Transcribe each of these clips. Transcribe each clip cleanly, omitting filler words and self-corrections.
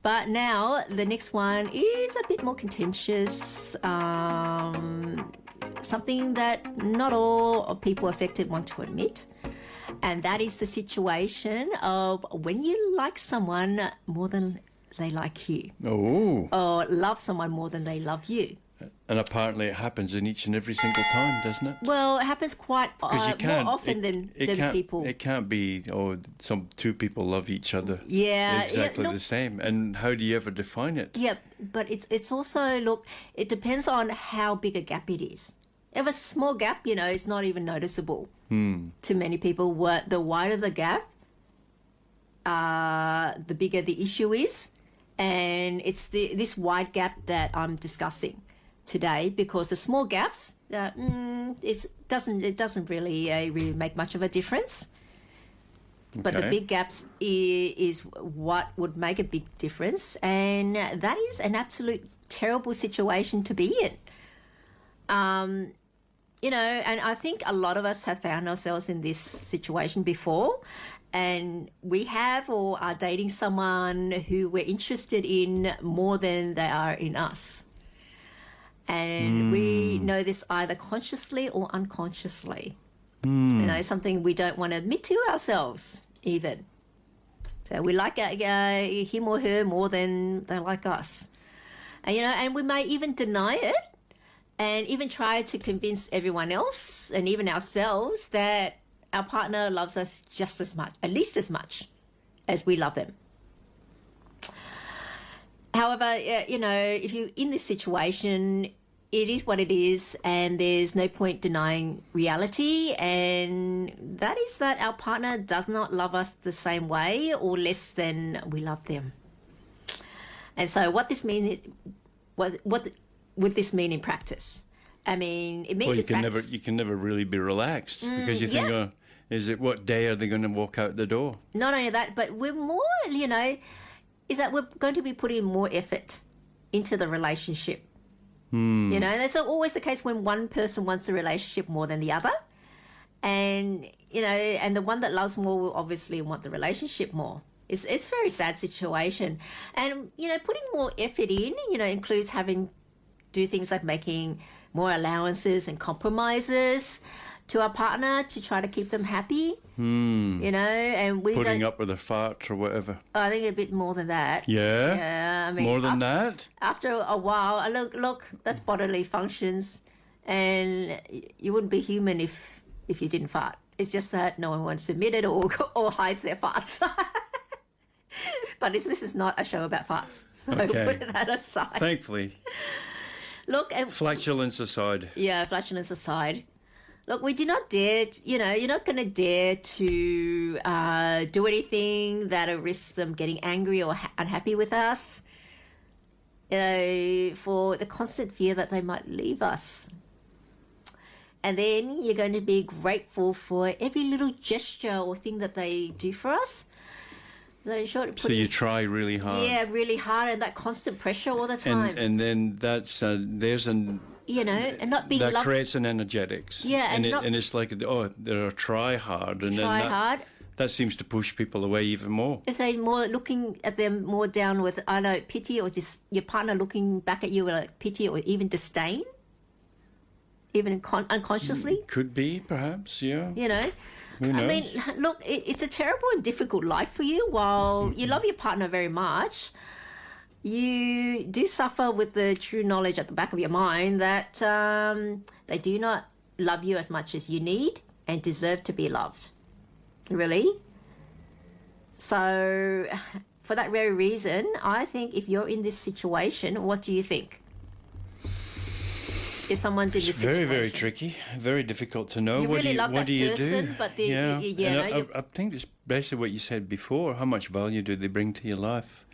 But now the next one is a bit more contentious. Something that not all people affected want to admit. And that is the situation of when you like someone more than they like you. Oh. Or love someone more than they love you. And apparently it happens in each and every single time, doesn't it? Well, it happens quite more often than people. It can't be, two people love each other exactly the same. And how do you ever define it? Yeah, but it's also, look, it depends on how big a gap it is. If it's a small gap, it's not even noticeable to many people. The wider the gap, the bigger the issue is. And it's this wide gap that I'm discussing today, because the small gaps, it doesn't really make much of a difference. Okay. But the big gaps is what would make a big difference, and that is an absolute terrible situation to be in. And I think a lot of us have found ourselves in this situation before, and we have or are dating someone who we're interested in more than they are in us. And we know this either consciously or unconsciously. Something we don't want to admit to ourselves even. So we like him or her more than they like us. And we may even deny it and even try to convince everyone else and even ourselves that our partner loves us just as much, at least as much as we love them. However, if you're in this situation, it is what it is, and there's no point denying reality, and that is that our partner does not love us the same way or less than we love them. And so what this means is, what would this mean in practice? I mean, it means you can never really be relaxed because you think, is it what day are they going to walk out the door? Not only that, but we're more, is that we're going to be putting more effort into the relationship. And that's always the case when one person wants the relationship more than the other. And, and the one that loves more will obviously want the relationship more. It's a very sad situation. And, putting more effort in, includes do things like making more allowances and compromises to our partner to try to keep them happy. And we putting up with a fart or whatever. I think a bit more than that. Yeah? Yeah, I mean, more than that? After a while, look, that's bodily functions, and you wouldn't be human if you didn't fart. It's just that no one wants to admit it or hides their farts. But this is not a show about farts, so put that aside. Thankfully. Look, flatulence aside. Yeah, flatulence aside. Look, we do not dare, you're not going to dare to do anything that risks them getting angry or unhappy with us, for the constant fear that they might leave us. And then you're going to be grateful for every little gesture or thing that they do for us. So in short, you try really hard. Yeah, really hard, and that constant pressure all the time. And then that's and not being that creates an energetics. Yeah, and it's like, they're a try hard, and hard. That seems to push people away even more. If they more looking at them more down with pity, or just your partner looking back at you with like pity or even disdain, even unconsciously. Could be, perhaps, yeah. Who knows? I mean, look, it's a terrible and difficult life for you. While you love your partner very much, you do suffer with the true knowledge at the back of your mind that they do not love you as much as you need and deserve to be loved. Really? So, for that very reason, I think if you're in this situation, what do you think? If someone's in this situation. Very, very tricky. Very difficult to know. You really love that person, but I think it's basically what you said before. How much value do they bring to your life?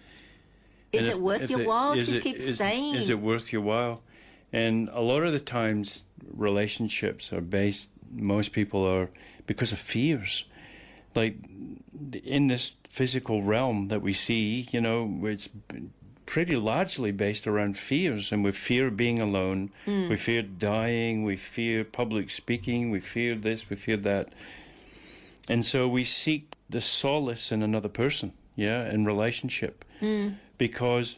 Is it worth your while to keep staying? Is it worth your while? And a lot of the times, relationships are based, most people are, because of fears. Like, in this physical realm that we see, it's pretty largely based around fears, and we fear being alone, we fear dying, we fear public speaking, we fear this, we fear that. And so we seek the solace in another person, in relationship. because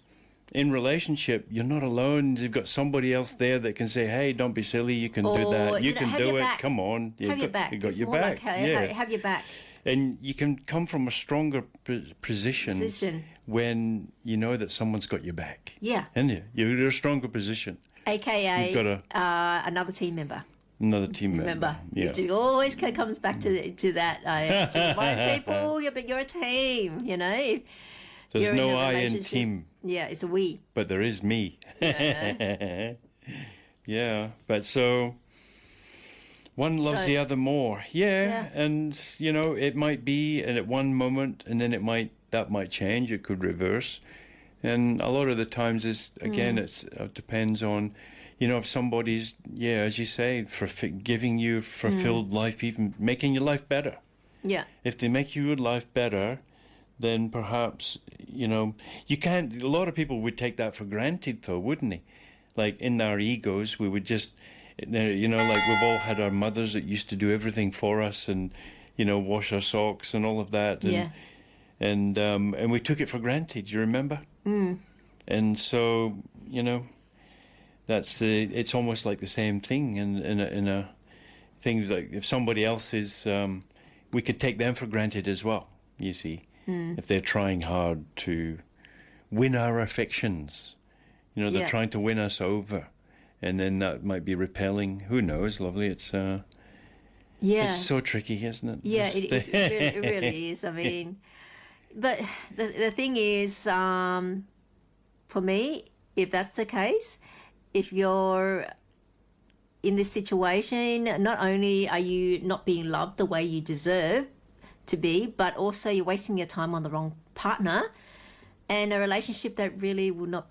in relationship, you're not alone. You've got somebody else there that can say, hey, don't be silly. You can do that. You can do it. Back. Come on. Have your back. You got it's your more back. Like, have your back. And you can come from a stronger position when you know that someone's got your back. Yeah. And you're in a stronger position. AKA another team member. Another team member. Yeah. It always comes back to that. To remind people, but you're a team, you know. There's no I in team. Yeah, it's a we. But there is me. Yeah. Yeah, but so one loves the other more. Yeah, and you know, it might be and at one moment, and then that might change. It could reverse, and a lot of the times is again, it depends on, you know, if somebody's as you say, giving you fulfilled life, even making your life better. Yeah. If they make your life better, then perhaps, you know, you can't. A lot of people would take that for granted, though, wouldn't they? Like in our egos, we would just. You know, like we've all had our mothers that used to do everything for us and, you know, wash our socks and all of that. And, and we took it for granted, you remember? Mm. And so, you know, it's almost like the same thing in a things like if somebody else is, we could take them for granted as well, you see, if they're trying hard to win our affections. You know, they're trying to win us over. And then that might be repelling. Who knows, lovely? It's it's so tricky, isn't it? Yeah, it really is. I mean, but the thing is, for me, if that's the case, if you're in this situation, not only are you not being loved the way you deserve to be, but also you're wasting your time on the wrong partner, and a relationship that really will not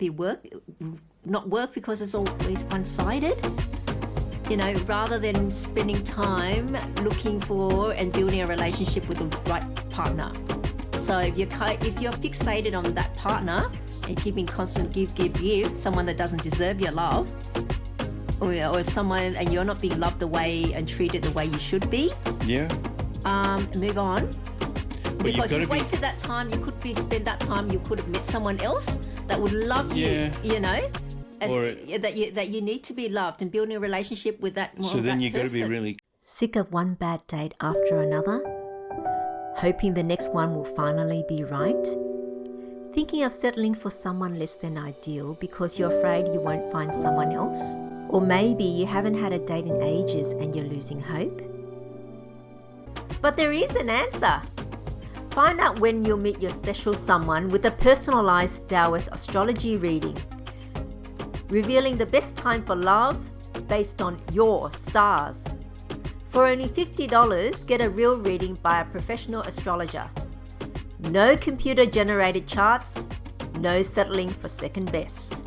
work because it's always one-sided, you know, rather than spending time looking for and building a relationship with the right partner. So if you're fixated on that partner and keeping constant give, someone that doesn't deserve your love, or someone and you're not being loved the way and treated the way you should be, move on. But because you wasted that time. You could spend that time. You could have met someone else that would love you. You know, that you need to be loved and building a relationship with that. So then you got to be really sick of one bad date after another, hoping the next one will finally be right. Thinking of settling for someone less than ideal because you're afraid you won't find someone else, or maybe you haven't had a date in ages and you're losing hope. But there is an answer. Find out when you'll meet your special someone with a personalised Taoist astrology reading, revealing the best time for love based on your stars. For only $50, get a real reading by a professional astrologer. No computer-generated charts, no settling for second best.